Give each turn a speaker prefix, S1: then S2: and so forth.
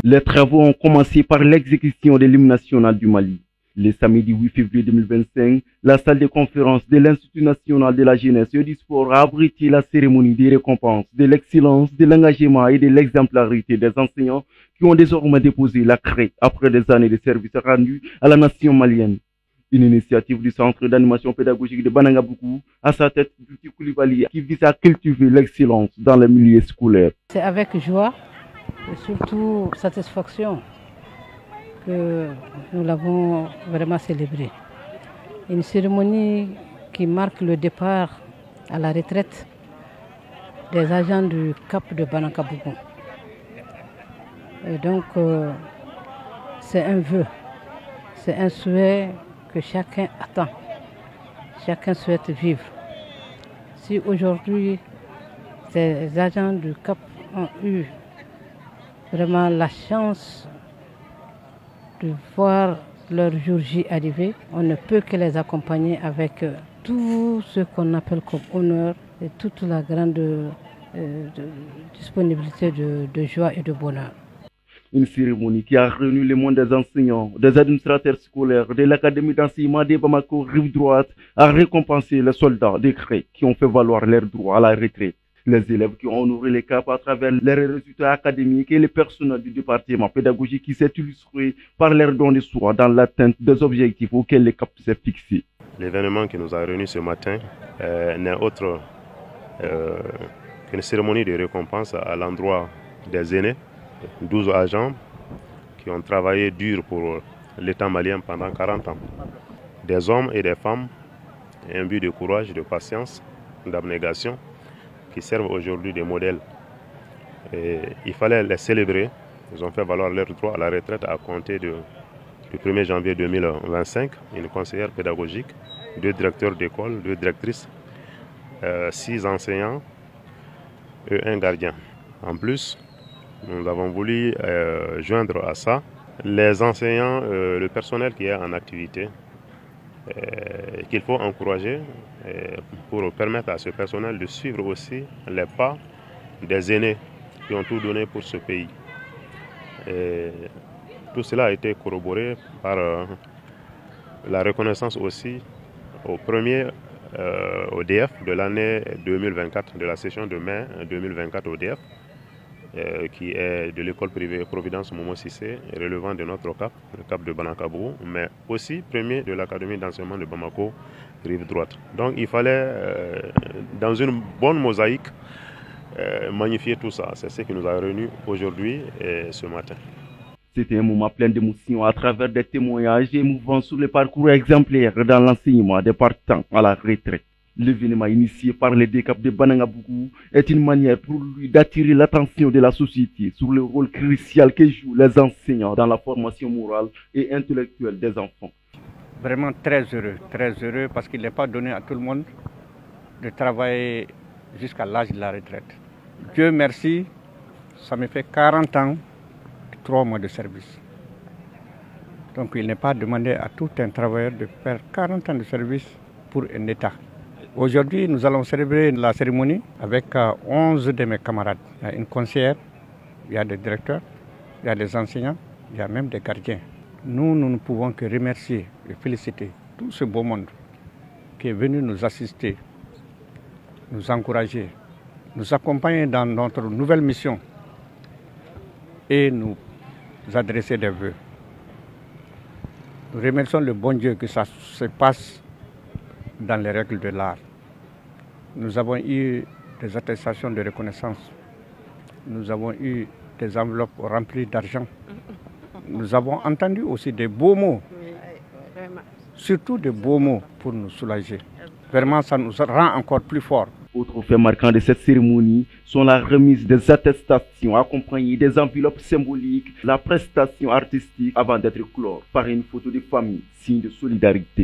S1: Les travaux ont commencé par l'exécution de l'hymne national du Mali. Le samedi 8 février 2025, la salle de conférence de l'Institut national de la jeunesse et du sport a abrité la cérémonie des récompenses de l'excellence, de l'engagement et de l'exemplarité des enseignants qui ont désormais déposé la craie après des années de service rendus à la nation malienne. Une initiative du Centre d'animation pédagogique de Banangaboukou à sa tête Bouti Koulibaly qui vise à cultiver l'excellence dans les milieux scolaires.
S2: C'est avec joie et surtout satisfaction que nous l'avons vraiment célébré. Une cérémonie qui marque le départ à la retraite des agents du CAP de Banangaboukou. Et donc, c'est un vœu, c'est un souhait que chacun attend, chacun souhaite vivre. Si aujourd'hui, ces agents du CAP ont eu vraiment la chance de voir leur jour J arriver, on ne peut que les accompagner avec tout ce qu'on appelle comme honneur et toute la grande disponibilité de joie et de bonheur.
S1: Une cérémonie qui a réuni le monde des enseignants, des administrateurs scolaires, de l'Académie d'enseignement de Bamako, rive droite, a récompensé les soldats des CREI qui ont fait valoir leurs droits à la retraite. Les élèves qui ont honoré les caps à travers leurs résultats académiques et le personnel du département pédagogique qui s'est illustré par leur don de soi dans l'atteinte des objectifs auxquels les CAP s'est fixé.
S3: L'événement qui nous a réunis ce matin n'est autre qu'une cérémonie de récompense à l'endroit des aînés. 12 agents qui ont travaillé dur pour l'État malien pendant 40 ans. Des hommes et des femmes imbus de courage, de patience, d'abnégation, qui servent aujourd'hui de modèles. Et il fallait les célébrer. Ils ont fait valoir leur droit à la retraite à compter du 1er janvier 2025. Une conseillère pédagogique, 2 directeurs d'école, 2 directrices, 6 enseignants et 1 gardien. En plus, nous avons voulu joindre à ça les enseignants, le personnel qui est en activité, qu'il faut encourager pour permettre à ce personnel de suivre aussi les pas des aînés qui ont tout donné pour ce pays. Et tout cela a été corroboré par la reconnaissance aussi au premier ODF de l'année 2024, de la session de mai 2024 ODF. Qui est de l'école privée Providence Momo Sissé, relevant de notre CAP, le CAP de Banangaboukou, mais aussi premier de l'Académie d'enseignement de Bamako, rive droite. Donc il fallait, dans une bonne mosaïque, magnifier tout ça. C'est ce qui nous a réunis aujourd'hui et ce matin.
S1: C'était un moment plein d'émotions à travers des témoignages émouvants sur le parcours exemplaire dans l'enseignement des partants à la retraite. L'événement initié par les DCAP de Banangaboukou est une manière pour lui d'attirer l'attention de la société sur le rôle crucial que jouent les enseignants dans la formation morale et intellectuelle des enfants.
S4: Vraiment très heureux parce qu'il n'est pas donné à tout le monde de travailler jusqu'à l'âge de la retraite. Dieu merci, ça me fait 40 ans et 3 mois de service. Donc il n'est pas demandé à tout un travailleur de faire 40 ans de service pour un État. Aujourd'hui, nous allons célébrer la cérémonie avec 11 de mes camarades. Il y a une conseillère, il y a des directeurs, il y a des enseignants, il y a même des gardiens. Nous ne pouvons que remercier et féliciter tout ce beau monde qui est venu nous assister, nous encourager, nous accompagner dans notre nouvelle mission et nous adresser des vœux. Nous remercions le bon Dieu que ça se passe dans les règles de l'art. Nous avons eu des attestations de reconnaissance. Nous avons eu des enveloppes remplies d'argent. Nous avons entendu aussi des beaux mots, surtout des beaux mots pour nous soulager. Vraiment, ça nous rend encore plus forts.
S1: Autre fait marquant de cette cérémonie sont la remise des attestations accompagnées des enveloppes symboliques, la prestation artistique avant d'être clore par une photo de famille, signe de solidarité.